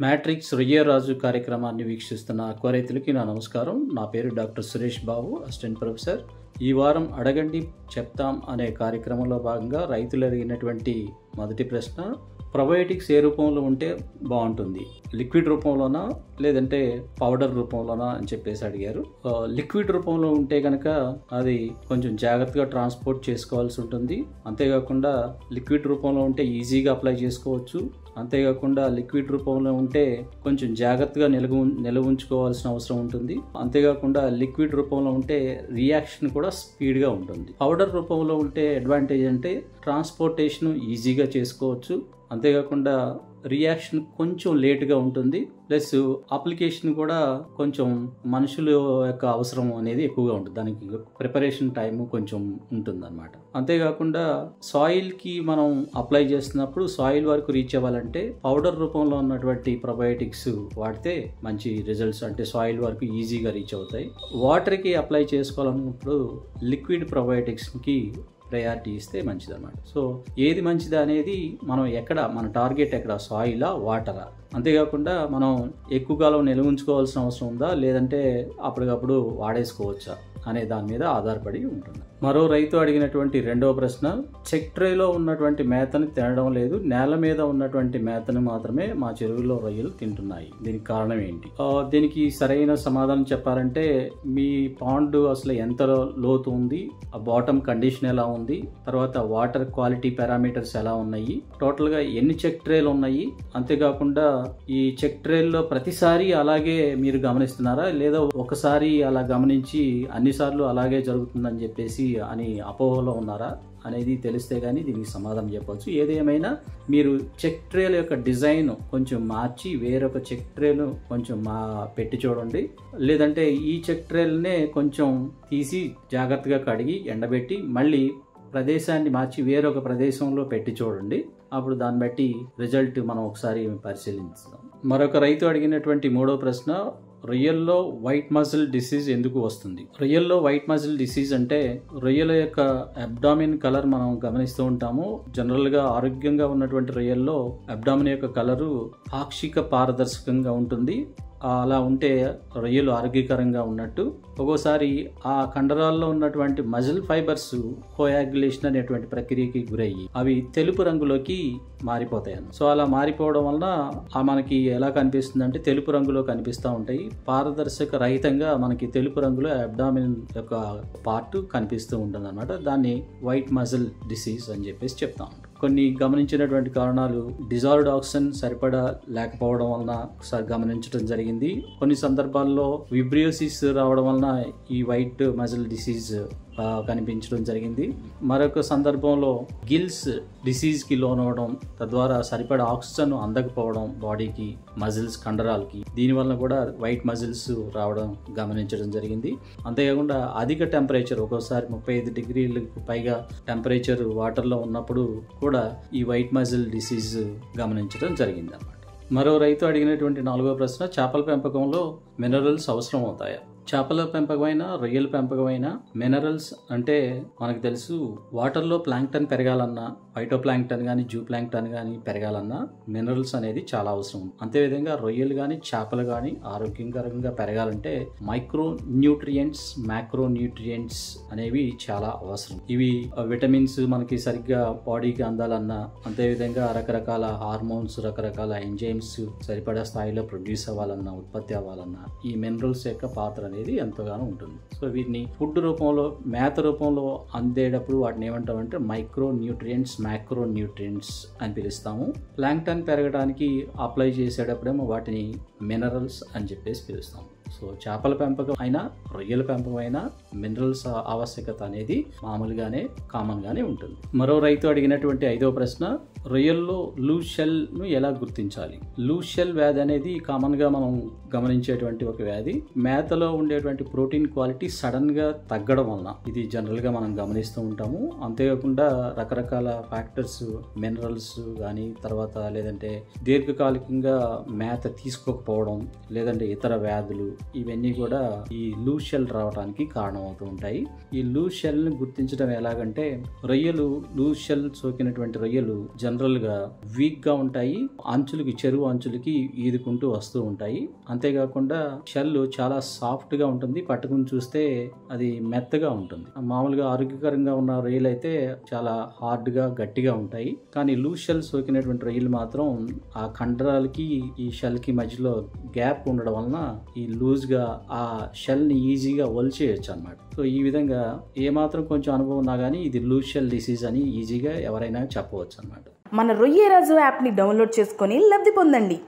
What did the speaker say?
Matrix Royyaraju కార్యక్రమాన్ని వీక్షిస్తున్న aqua రైతులకి నా నమస్కారం. నా పేరు doctor Suresh Babu, assistant professor. ఈ వారం అడగండి చెప్తాం అనే కార్యక్రమంలో భాగంగా రైతులు అడిగినటువంటి మొదటి ప్రశ్న, ప్రొబయోటిక్స్ ఏ రూపంలో ఉంటే బాగుంటుంది, లిక్విడ్ రూపంలోనా లేదంటే పౌడర్ రూపంలోనా అని చెప్పేసి అడిగారు. లిక్విడ్ రూపంలో ఉంటే కనుక అది కొంచెం జాగ్రత్తగా ట్రాన్స్పోర్ట్ చేసుకోవాల్సి ఉంటుంది. అంతేకాకుండా లిక్విడ్ రూపంలో ఉంటే ఈజీగా అప్లై చేసుకోవచ్చు. అంతేకాకుండా లిక్విడ్ రూపంలో ఉంటే కొంచెం జాగ్రత్తగా నిల్వ ఉంచుకోవాల్సిన అవసరం ఉంటుంది. అంతేకాకుండా లిక్విడ్ రూపంలో ఉంటే రియాక్షన్ కూడా స్పీడ్గా ఉంటుంది. పౌడర్ రూపంలో ఉంటే అడ్వాంటేజ్ అంటే ట్రాన్స్పోర్టేషన్ ఈజీగా చేసుకోవచ్చు. అంతేకాకుండా రియాక్షన్ కొంచెం లేట్గా ఉంటుంది, ప్లస్ అప్లికేషన్ కూడా కొంచెం మనుషుల యొక్క అవసరం అనేది ఎక్కువగా ఉంటుంది. దానికి ప్రిపరేషన్ టైం కొంచెం ఉంటుంది అన్నమాట. అంతేకాకుండా సాయిల్కి మనం అప్లై చేస్తున్నప్పుడు సాయిల్ వరకు రీచ్ అవ్వాలంటే పౌడర్ రూపంలో ఉన్నటువంటి ప్రొబయోటిక్స్ వాడితే మంచి రిజల్ట్స్, అంటే సాయిల్ వరకు ఈజీగా రీచ్ అవుతాయి. వాటర్కి అప్లై చేసుకోవాలన్నప్పుడు లిక్విడ్ ప్రొబయోటిక్స్కి ప్రయారిటీ ఇస్తే మంచిది అన్నమాట. సో ఏది మంచిది అనేది మన టార్గెట్ ఎక్కడ, సాయిలా వాటరా? అంతేకాకుండా మనం ఎక్కువ కాలం నిల్వ ఉంచుకోవాల్సిన అవసరం ఉందా, లేదంటే అప్పటికప్పుడు వాడేసుకోవచ్చా అనే దాని మీద ఆధారపడి ఉంటుంది. మరో రైతు అడిగినటువంటి రెండవ ప్రశ్న, చెక్ ట్రేలో ఉన్నటువంటి మేతని తినడం లేదు, నేల మీద ఉన్నటువంటి మేతను మాత్రమే మా చెరువుల్లో రొయ్యలు తింటున్నాయి, దీనికి కారణం ఏంటి? దీనికి సరైన సమాధానం చెప్పాలంటే మీ పాండ్ అసలు ఎంత లోతు ఉంది, ఆ బాటమ్ కండిషన్ ఎలా ఉంది, తర్వాత వాటర్ క్వాలిటీ పారామీటర్స్ ఎలా ఉన్నాయి, టోటల్గా ఎన్ని చెక్ ట్రేలు ఉన్నాయి, అంతేకాకుండా ఈ చెక్ ట్రేల్లో ప్రతిసారి అలాగే మీరు గమనిస్తున్నారా, లేదా ఒకసారి అలా గమనించి అన్నిసార్లు అలాగే జరుగుతుందని చెప్పేసి అని అపోహలో ఉన్నారా అనేది తెలిస్తే కానీ దీనికి సమాధానం చెప్పవచ్చు. ఏదేమైనా మీరు చెక్ ట్రేల యొక్క డిజైన్ కొంచెం మార్చి వేరొక చెక్ ట్రేలు కొంచెం పెట్టి చూడండి. లేదంటే ఈ చెక్ ట్రేలనే కొంచెం తీసి జాగ్రత్తగా కడిగి ఎండబెట్టి మళ్ళీ ప్రదేశాన్ని మార్చి వేరొక ప్రదేశంలో పెట్టి చూడండి. అప్పుడు దాన్ని బట్టి రిజల్ట్ మనం ఒకసారి పరిశీలించుదాం. మరొక రైతు అడిగినటువంటి మూడో ప్రశ్న, రొయ్యల్లో వైట్ మజిల్ డిసీజ్ ఎందుకు వస్తుంది? రొయ్యల్లో వైట్ మజిల్ డిసీజ్ అంటే రొయ్యల యొక్క అబ్డామిన్ కలర్ మనం గమనిస్తూ ఉంటాము. జనరల్గా ఆరోగ్యంగా ఉన్నటువంటి రొయ్యల్లో అబ్డామిన్ యొక్క కలరు పాక్షిక పారదర్శకంగా ఉంటుంది. అలా ఉంటే రొయ్యలు ఆరోగ్యకరంగా ఉన్నట్టు. ఒక్కోసారి ఆ కండరాల్లో ఉన్నటువంటి మజిల్ ఫైబర్స్ కోయాగ్యులేషన్ అనేటువంటి ప్రక్రియకి గురయ్యి అవి తెలుపు రంగులోకి మారిపోతాయి. సో అలా మారిపోవడం వలన మనకి ఎలా కనిపిస్తుంది అంటే తెలుపు రంగులో కనిపిస్తూ ఉంటాయి. పారదర్శక రహితంగా మనకి తెలుపు రంగులో అబ్డామిన్ యొక్క పార్ట్ కనిపిస్తూ ఉంటుంది అన్నమాట. దాన్ని వైట్ మజిల్ డిసీజ్ అని చెప్పేసి చెప్తా ఉంటాం. కొన్ని గమనించినటువంటి కారణాలు, డిజాల్వ్డ్ ఆక్సిజన్ సరిపడా లేకపోవడం వలన ఒకసారి గమనించడం జరిగింది. కొన్ని సందర్భాల్లో విబ్రియోసిస్ రావడం వలన ఈ వైట్ మజిల్ డిసీజ్ కనిపించడం జరిగింది. మరొక సందర్భంలో గిల్స్ డిసీజ్కి లోనవడం, తద్వారా సరిపడా ఆక్సిజన్ అందకపోవడం బాడీకి, మజిల్స్ కండరాలకి, దీనివల్ల కూడా వైట్ మజిల్స్ రావడం గమనించడం జరిగింది. అంతేకాకుండా అధిక టెంపరేచర్, ఒక్కోసారి 35 డిగ్రీలకు పైగా టెంపరేచర్ వాటర్లో ఉన్నప్పుడు కూడా ఈ వైట్ మజిల్ డిసీజ్ గమనించడం జరిగింది అన్నమాట. మరో రైతు అడిగినటువంటి నాలుగో ప్రశ్న, చేపల పెంపకంలో మినరల్స్ అవసరం అవుతాయా? చేపల పెంపకమైన రొయ్యల పెంపకమైన మినరల్స్ అంటే మనకు తెలుసు, వాటర్లో ప్లాంక్టన్ పెరగాలన్నా, ఫైటోప్లాంక్టన్ కానీ జూ ప్లాంక్టన్ కానీ పెరగాలన్నా మినరల్స్ అనేది చాలా అవసరం. అంతేవిధంగా రొయ్యలు కానీ చేపలు కానీ ఆరోగ్యకరంగా పెరగాలంటే మైక్రో న్యూట్రియంట్స్, మ్యాక్రో న్యూట్రియంట్స్ అనేవి చాలా అవసరం. ఇవి విటమిన్స్ మనకి సరిగ్గా బాడీకి అందాలన్నా, అంతేవిధంగా రకరకాల హార్మోన్స్, రకరకాల ఎంజైమ్స్ సరిపడా స్థాయిలో ప్రొడ్యూస్ అవ్వాలన్నా, ఉత్పత్తి అవ్వాలన్నా ఈ మినరల్స్ యొక్క పాత్ర అనేది ఎంతగానో ఉంటుంది. సో వీటిని ఫుడ్ రూపంలో, మేత రూపంలో అందేటప్పుడు వాటిని ఏమంటామంటే మైక్రో న్యూట్రియంట్స్, మ్యాక్రో న్యూట్రియంట్స్ అని పిలుస్తాము. ప్లాంక్టన్ పెరగడానికి అప్లై చేసేటప్పుడేమో వాటిని మినరల్స్ అని చెప్పేసి పిలుస్తాము. సో చేపల పెంపకం అయినా రొయ్యల పెంపకం అయినా మినరల్స్ ఆవశ్యకత అనేది మామూలుగానే కామన్గానే ఉంటుంది. మరో రైతు అడిగినటువంటి ఐదో ప్రశ్న, రొయ్యల్లో లూజ్ షెల్ను ఎలా గుర్తించాలి? లూజ్ షెల్ వ్యాధి అనేది కామన్గా మనం గమనించేటువంటి ఒక వ్యాధి. మేతలో ఉండేటువంటి ప్రోటీన్ క్వాలిటీ సడన్గా తగ్గడం వలన ఇది జనరల్గా మనం గమనిస్తూ ఉంటాము. అంతేకాకుండా రకరకాల ఫ్యాక్టర్స్, మినరల్స్ కానీ, తర్వాత లేదంటే దీర్ఘకాలికంగా మేత తీసుకోకపోవడం, లేదంటే ఇతర వ్యాధులు, ఇవన్నీ కూడా ఈ లూజ్ షెల్ రావడానికి కారణమవుతూ ఉంటాయి. ఈ లూజ్ షెల్ని గుర్తించడం ఎలాగంటే, లూజ్ షెల్ సోకినటువంటి రొయ్యలు జనరల్గా వీక్గా ఉంటాయి, చెరువు అంచులకి ఈదుకుంటూ వస్తూ ఉంటాయి. అంతేకాకుండా షెల్ చాలా సాఫ్ట్గా ఉంటుంది, పట్టుకుని చూస్తే అది మెత్తగా ఉంటుంది. మామూలుగా ఆరోగ్యకరంగా ఉన్న రొయ్యలు అయితే చాలా హార్డ్గా గట్టిగా ఉంటాయి. కానీ లూజ్ షెల్ సోకినటువంటి రొయ్యలు మాత్రం ఆ కండరాలకి ఈ షెల్ కి మధ్యలో గ్యాప్ ఉండడం వలన ఈ లూజ్ గా ఆ షెల్ ని ఈజీగా ఒలిచేయచ్చు అన్నమాట. సో ఈ విధంగా ఏమాత్రం కొంచెం అనుభవం ఉన్నా కానీ ఇది లూజ్ షెల్ డిసీజ్ అని ఈజీగా ఎవరైనా చెప్పవచ్చు అన్నమాట. మన రొయ్యరాజు యాప్ని డౌన్లోడ్ చేసుకొని లబ్ధి పొందండి.